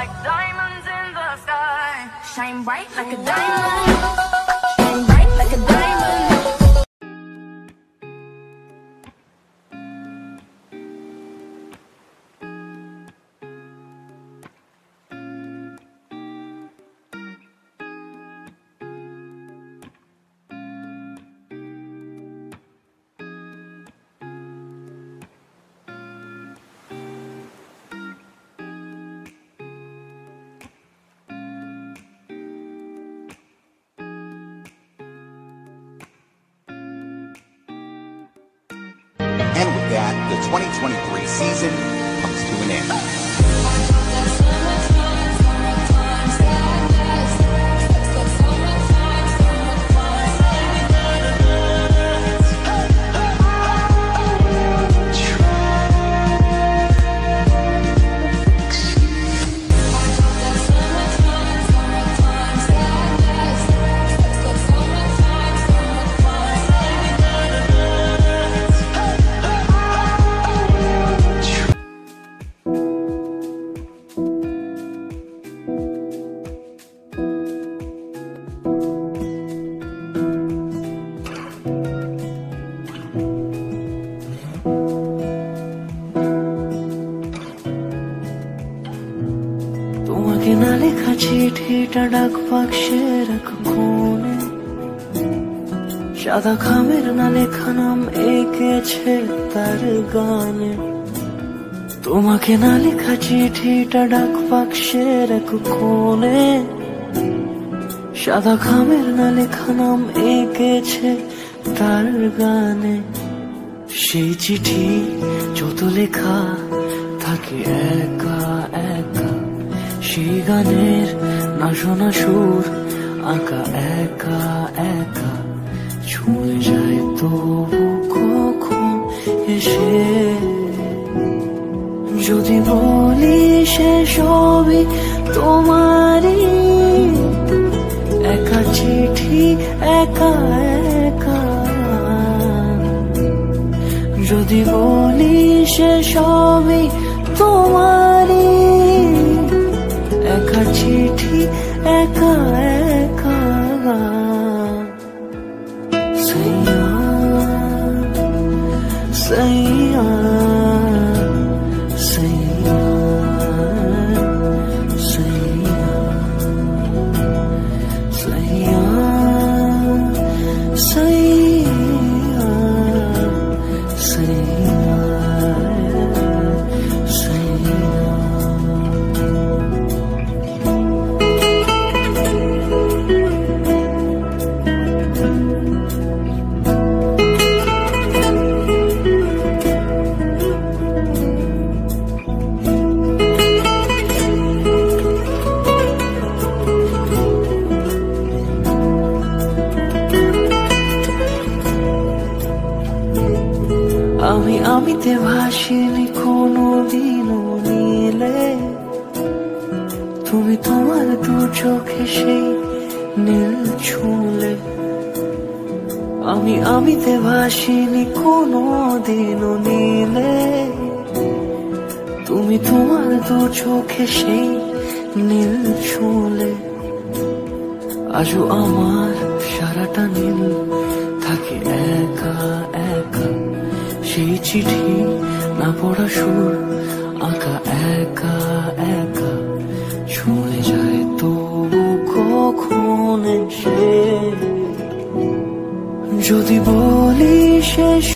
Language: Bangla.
like diamonds in the sky. Shine bright like a diamond. Shine bright like a diamond. And with that, the 2023 season comes to an end. তোমাকে না লেখা চিঠিটা ডাক বাক্সে রাখো কোণে, সাদা খামের না লেখা নাম এঁকেছে তার গানে। তোমাকে না লেখা চিঠিটা ডাক বাক্সে রাখো কোণে, সাদা খামের না লেখা নাম এঁকেছে তার গানে। সেই চিঠি যত লেখা থাকে একা একা, সেই গানের না শোনা সুর আঁকা একা একা, ছুঁয়ে যায় তবু কখন এসে। যদি বলি সে সবই তোমারই, একা চিঠি একা একা। যদি বলি সে সবই তোমারই, একা চিঠি একা একা। সাইয়া সাইয়া সাইয়া সাইয়া সাইয়া সাইয়া সাইয়া সাইয়া। আমিতে ভাসিনি কোনো দিনও নীলে, তুমি তোমার দু চোখে সেই নীল ছুঁলে। আমিতে ভাসিনি কোনো দিনও নীলে, তুমি তোমার দু চোখে সেই নীল ছুঁলে। আজও আমার সারাটা নীল থাকে একা একা, সেই চিঠি না পড়া সুর আঁকা একা একা, ছুঁয়ে যায় তবু কখন এসে। যদি বলি শেষ